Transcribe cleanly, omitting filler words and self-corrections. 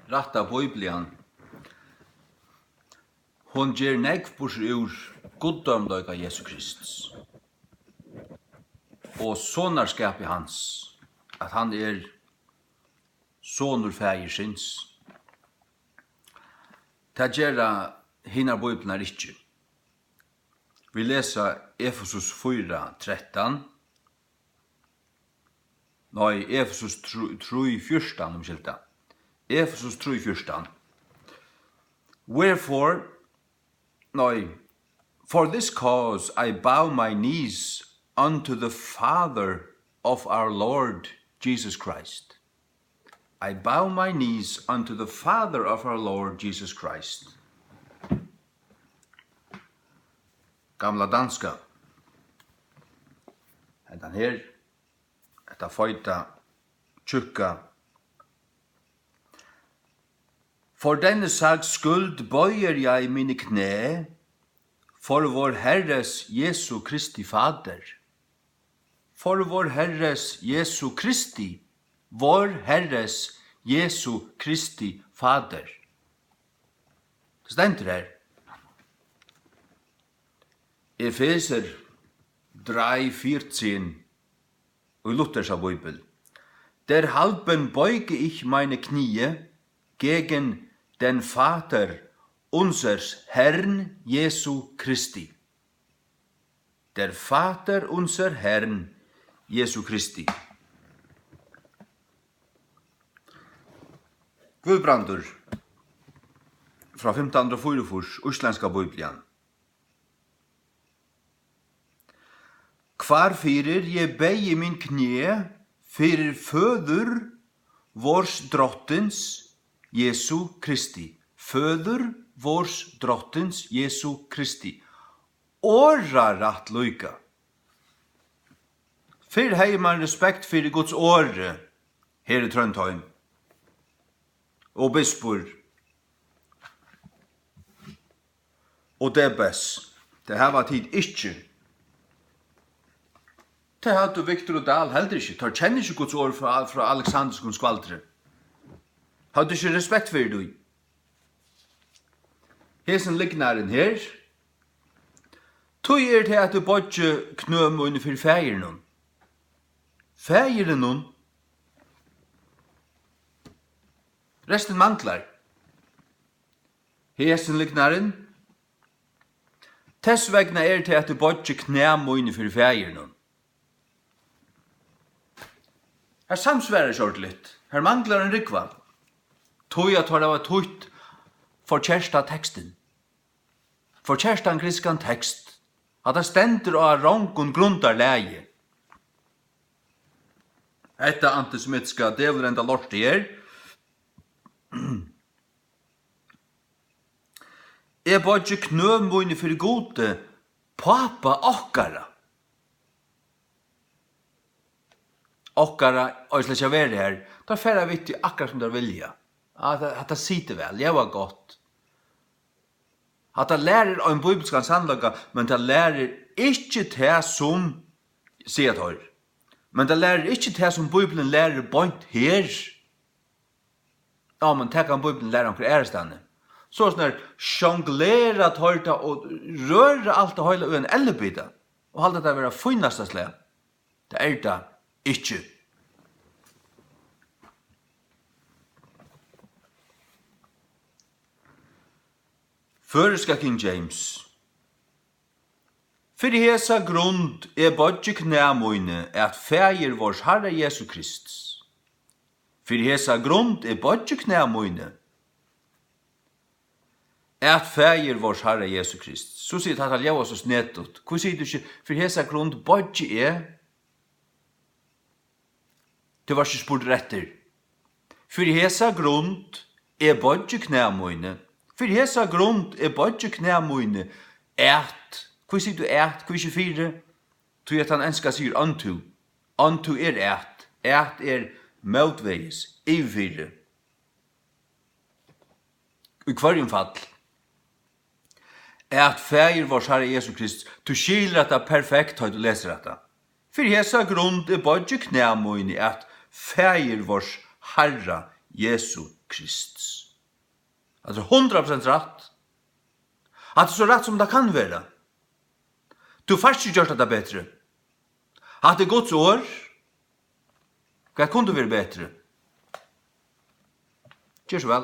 rätta Bibeln. Hon ger negv bors ur goddömlöga Jesu Kristus. Og sonarskapet hans, at han sonur fægirsins. Ta gjerra hinnar Bibelnar ikkje. Vi leser Efesus 4:13. Nei, Efesus 3:14 skilta. Efesus 3:14. Wherefore, for this cause I bow my knees unto the Father of our Lord Jesus Christ. I bow my knees unto the Father of our Lord Jesus Christ. Gamla danska. Hentan her, etta føyta, tjukka. For denne sags skuld bøyer jeg mine knæ for vår Herres Jesu Kristi Fader. For vår Herres Jesu Kristi, vår Herres Jesu Kristi Fader. Det stendur her. Efeser 3:14 og Luthersa Bibel. Der halben beuge ich meine Knie gegen den Vater unsers Herrn Jesu Christi. Der Vater unser Herrn Jesu Christi. Guðbrandur fra 1544, Íslenska Bibeln. Kvar fyrir jeg beie min knie fyrir föður vårs drottins Jesu Kristi. Föður vårs drottins Jesu Kristi. Åra rætt løyka. Fyrr hei man respekt fyrir Guds åre her i Trøndheim. Og bispor. Og debes. Det her var tid ikkje. Det hadde Victor og Dahl heller ikke. De kjenner ikke Guds ord fra Alexanderskon skvaldre. Hadde ikke respekt for det. Hesen lignaren her. Tog til at du bodde knøm under for fægeren. Fægeren. Resten manglar. Hesen lignaren. Tessvegna til at du bodde knøm under for fægeren. Her samsværer kjort litt. Her manglar en rikva. Tog at det var tøyt for kjersta teksten. For kjersta en kriskan tekst. At det stender av rangon grundar leie. Etta antisemitska djevelen da lorti er. Jeg bodde knømvunni fyrir gode papa okkara. Okkara, og jeg skal være her, da færa vi til akkurat som der vilja. At det sitter vel, jeg var godt. At det lærer av en bibelskan sannlaga, men det lærer ikke det som sier det. Men det lærer ikke det som Bibelen lærer bort her. Ja, men det kan Bibelen lære om hver ærestande. Så sånn her, sjonglera tørta og røre alt det høyla uen ellebida. Og halda det være funnasta slag. Det det ikke. Føreska King James. Fyrir hesa grund bodje knæmoine at fægir vårs Herre Jesu Kristus. Fyrir hesa grund bodje knæmoine at fægir vårs Herre Jesu Kristus. Så sier det at jeg var så snettot. Hvor sier du ikke, fyrir hesa grund bodje det var ikke spurt retter. Fyrir hesa grund bodje knæmoine. Fyrir hesa grund bodje knæmoine Hvor sier du hvor ikke fire? Tog at han enska sier unto. Unto møtveis, ivfire. I kvarjum fall. Fægir vårs Herre Jesu Kristus, du skiler at det perfekt høy du leser dette. For hesa grund bodje knæmoine fægir vårs Herre Jesu Kristus. Altså 100% rätt. Att det är så rätt som det kan vara. Du fast inte gjort det bättre. Att det Guds år. Vad kunde vara bättre? Gör så väl.